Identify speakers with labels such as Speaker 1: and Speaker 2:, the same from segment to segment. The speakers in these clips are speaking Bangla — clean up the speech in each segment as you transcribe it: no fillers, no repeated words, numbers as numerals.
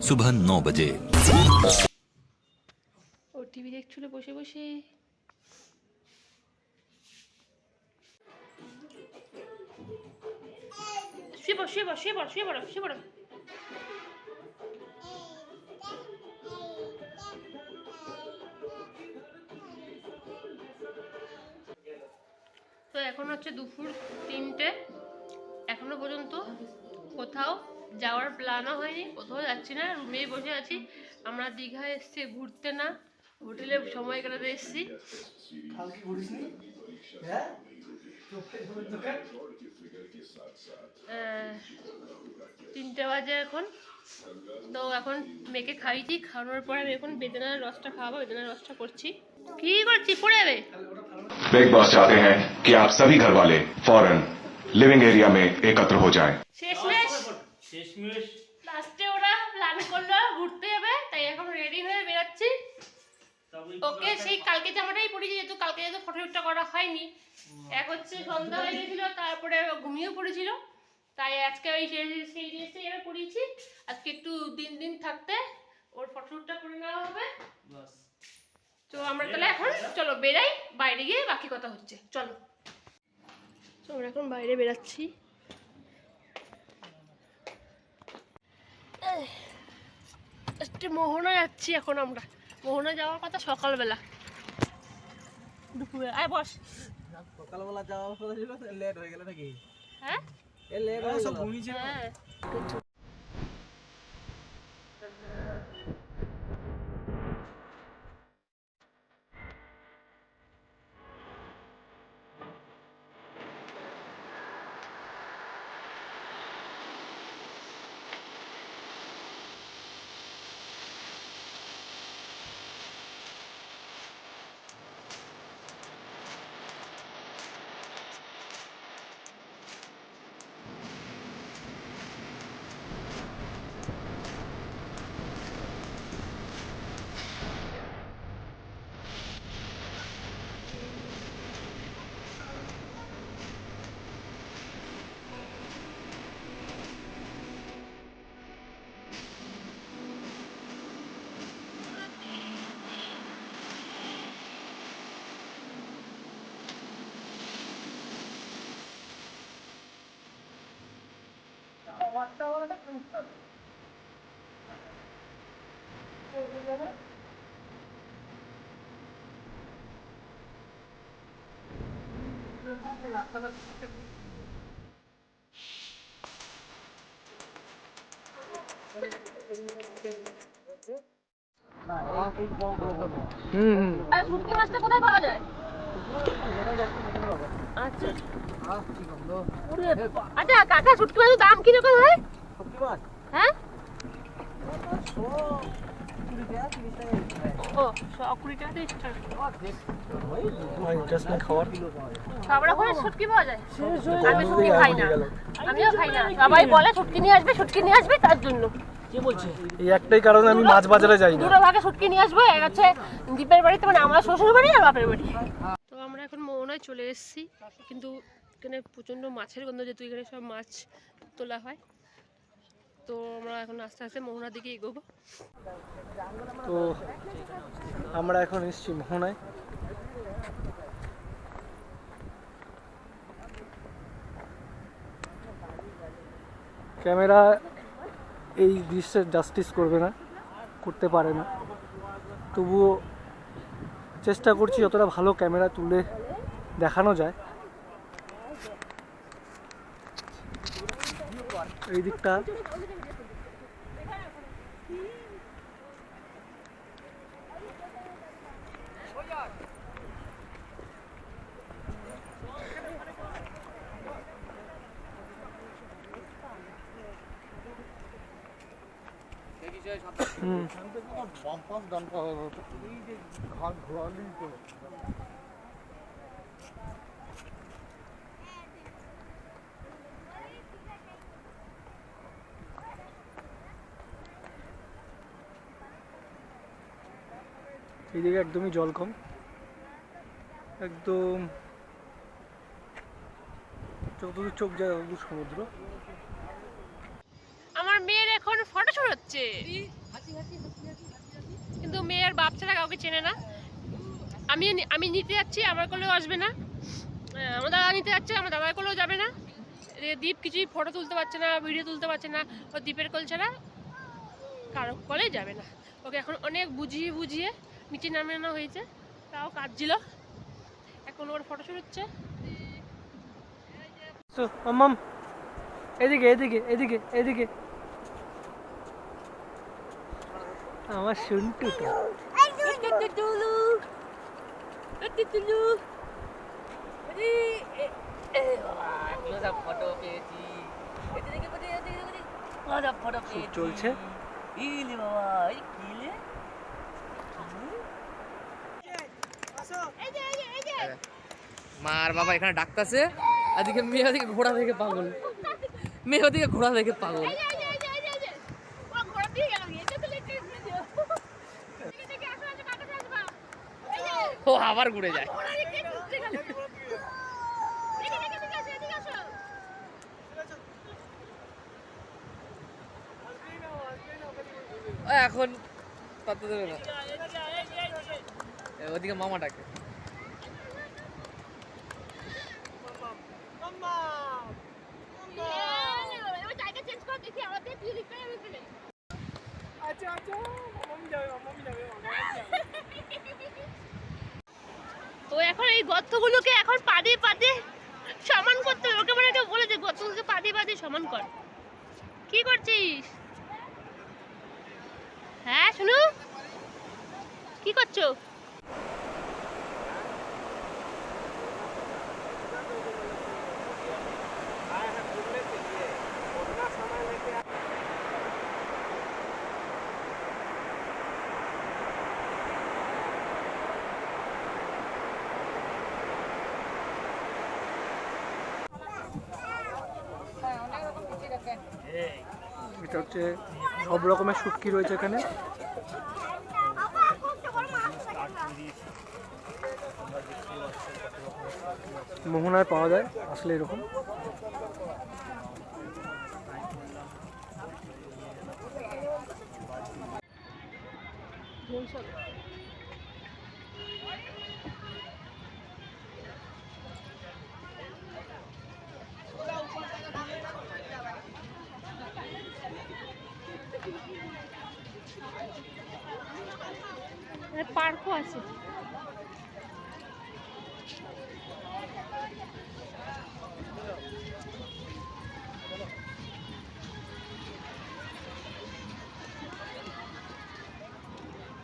Speaker 1: सुबह 9 बजे।
Speaker 2: ও টিভি দেখছিল বসে বসে। শুয়ে পড়ো শুয়ে পড়ো শুয়ে পড়ো শুয়ে পড়ো শুয়ে পড়ো। তো এখন হচ্ছে দুপুর 3টে, এখনো পর্যন্ত কোথাও যাওয়ার প্ল্যানও হয়নি, কোথাও যাচ্ছি না, রুমেই বসে আছি। আমরা দীঘা এসছি ঘুরতে না, হোটেলে সময় কাটাতে এসছি। 3টে বাজে এখন। তো এখন মেয়েকে খাইয়েছি, খাওয়ানোর পরে আমি এখন বেদানার রসটা খাওয়াবো, বেদানার রসটা করছি। কি করছি পড়ে যাবে।
Speaker 3: बिग बॉस चाहते हैं कि आप सभी घर वाले फौरन लिविंग एरिया में एकत्र हो जाएं।
Speaker 2: শেষমেশ লাস্টে ওরা প্ল্যান করলো ঘুরতে যাবে, তাই এখন রেডি হয়ে বেরোচ্ছি। ওকে সেই কালকে জামাটাই পরেছি, যেহেতু কালকে যেহেতু ফটোশুটটা করা হয়নি, এক হচ্ছে সন্ধ্যা হয়ে গেছিল, তারপরে ঘুমিয়েও পড়েছিল, তাই আজকে ওই সেই ড্রেসটাই এবার পরিয়েছি। আজকে একটু দিন থাকতে ওর ফটোশুটটা করে নেওয়া হবে। তো আমরা তাহলে এখন চলো বেরাই, বাইরে গিয়ে বাকি কথা হচ্ছে। চলো তো আমরা এখন বাইরে বেরাচ্ছি। মোহনা যাচ্ছি এখন আমরা। মোহনা যাওয়ার কথা সকালবেলা, দুপুরে। আয় বস।
Speaker 4: সকালবেলা যাওয়ার কথা ছিল, লেট হয়ে গেল নাকি?
Speaker 2: হ্যাঁ
Speaker 4: লেট হয়ে সব ঘুমিয়েছে।
Speaker 2: হ্যাঁ শুটকি মাছটা কোথায় পাওয়া যায়? আচ্ছা আচ্ছা কাকা, শুটকি মাছের দাম কিরকম হয়? হ্যাঁ ও 120 টাকা 30 টাকা খাবার ওখানে শুটকি পাওয়া যায়। আমি শুটকি খাই না, আমিও খাই না। সবাই বলে শুটকি নিয়ে আসবে, শুটকি নিয়ে আসবে, তার জন্য
Speaker 4: এই একটাই কারণে আমি মাছ বাজারে যাই না।
Speaker 2: দুটো ভাগে শুটকি নিয়ে আসবো, এক হচ্ছে দীপের বাড়িতে, মানে আমার শ্বশুর বাড়ি আর বাপের বাড়ি। তো আমরা এখন মোহনায় চলে এসেছি, কিন্তু এখানে প্রচণ্ড মাছের গন্ধ, যেহেতু এখানে সব মাছ তোলা হয়। তো আমরা এখন আস্তে আস্তে মোহনার দিকে এগোবো।
Speaker 4: তো আমরা এখন এসেছি মোহনায়। ক্যামেরা এই দৃশ্যের জাস্টিস করবে না, করতে পারে না, তবুও চেষ্টা করছি যতটা ভালো ক্যামেরা তুলে দেখানো যায়। এই দিকটা এইদিকে একদমই জল কম, একদম যতদূর চোখ যায় ততদূর সমুদ্র।
Speaker 2: আমার মেয়ের এখন এখানে ফটো শুট হচ্ছে, কিন্তু মেয়ের বাপ ছাড়া কাউকে চেনে না। আমি নিতে যাচ্ছি, আমার কোলেও আসবে না। আমার দাদা নিতে যাচ্ছে, আমার দাদার কোলেও যাবে না। দীপ কিছুই ফটো তুলতে পারছে না, ভিডিও তুলতে পারছে না। ও দীপের কোল ছাড়া কারো কোলে যাবে না। ওকে এখন অনেক বুঝিয়ে বুঝিয়ে নিচে নামানো হয়েছে, তাও কাঁদছিল। এখন ওর ফটো শুট হচ্ছে।
Speaker 4: তো মাম্মাম এদিকে এদিকে এদিকে এদিকে, আমার শুনটুটা খুব চলছে।
Speaker 1: মা আর বাবা এখানে ডাকতেছে, এদিকে মেয়ে ওদিকে ঘোড়া দেখে পাগল, মেয়ে ওদিকে ঘোড়া দেখে পাগল। ও আবার ঘুরে যায়। এখন পাত্তা দেবে না, ওদিকে মামা ডাকে।
Speaker 2: তো এখন এই গর্তগুলোকে এখন পাদে পাদে সমান করতে হবে। ওকে মানে কেউ বলেছে গর্তগুলোকে পাদে পাদে সমান কর। কি করছিস? হ্যাঁ শুনু, কি করছো?
Speaker 4: এটা হচ্ছে সব রকমের শুটকি রয়েছে এখানে। মোহনায় পাওয়া যায় আসলে এরকম।
Speaker 2: পার্কও আছে।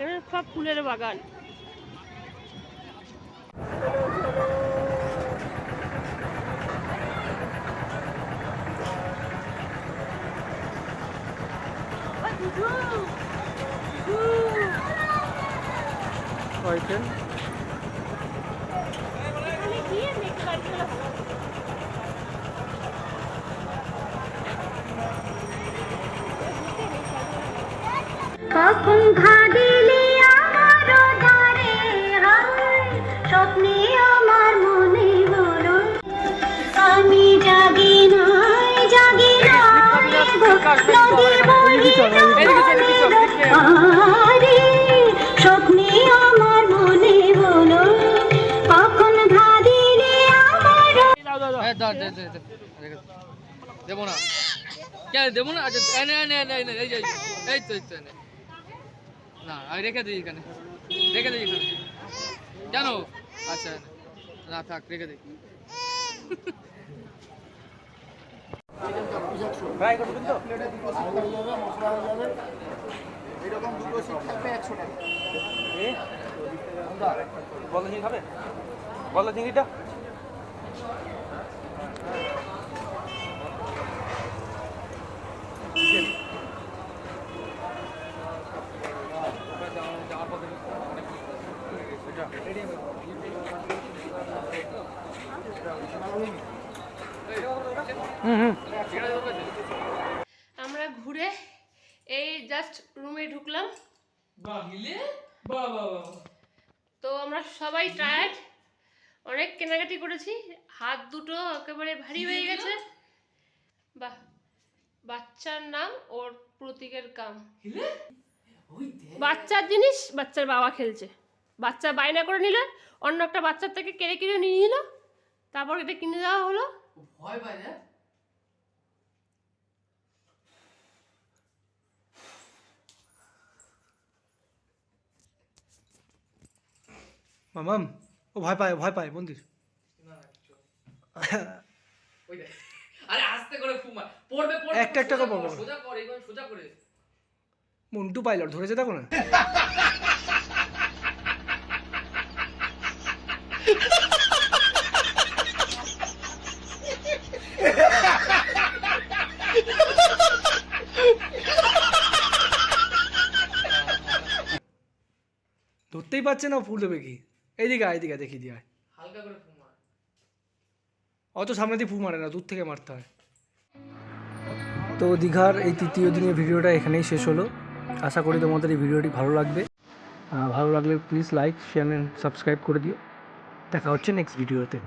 Speaker 2: এখানে সব ফুলের বাগান।
Speaker 4: টয়ট্রেন
Speaker 5: কখন ঘাদিলে আমার দ্বারে হায়, স্বপ্নে আমার মনে বলো আমি জাগি নাই জাগি নাই নদী বহি স্বপ্নে আমার মনে বলো কখন ঘাদিলে আমার।
Speaker 1: দেবো না কেন দেবো না? আচ্ছা এনে এনে এনে এনে এই যে এই তো এই তো এনে না আমি রেখে দিই এখানে, রেখে দিই এখানে। কেন? আচ্ছা না থাক, রেখে দিই।
Speaker 4: ফ্রাই করবেন তো?
Speaker 6: এরকম দুটো সিট থাকবে 100 টাকা।
Speaker 4: গলদা চিংড়ি খাবে? গলদা চিংড়িটা
Speaker 2: আমরা ঘুরে এই জাস্ট রুমে ঢুকলাম। তো আমরা সবাই টায়ার্ড, অনেক কেনাকাটি করেছি, হাত দুটো একেবারে ভারী হয়ে গেছে। বাহ বাচ্চার নাম ওর প্রতীকের কাম। বাচ্চার জিনিস বাচ্চার বাবা খেলছে, বাচ্চা বায়না করে নিল, অন্য একটা বাচ্চার থেকে কেড়ে কিনে নিয়ে নিল, তারপর এটা কিনে দেওয়া হলো।
Speaker 1: ভয় পায় না?
Speaker 4: মামাম ও ভয় পায় মন্দির।
Speaker 1: ওই দেখ, আরে আস্তে করে ফুমা পড়বে,
Speaker 4: একটা একটা করে পড়বে।
Speaker 1: সোজা করে, এইভাবে সোজা করে।
Speaker 4: মন্টু পাইলট ধরেছে দেখো না। ধরতেই পারছে না, ফুল দেবে কি? এইদিকে দেখি দিয়ে
Speaker 1: হালকা করে ফুমা।
Speaker 4: অত সামনে দিয়ে ফু মারে না, দূর থেকে মারতে হয়। তো দীঘার এই তৃতীয় দিনের ভিডিওটা এখানেই শেষ হলো। আশা করি তোমাদের এই ভিডিওটি ভালো লাগবে। ভালো লাগলে please like, share and subscribe করে দিও। দেখা হচ্ছে নেক্সট ভিডিওতে।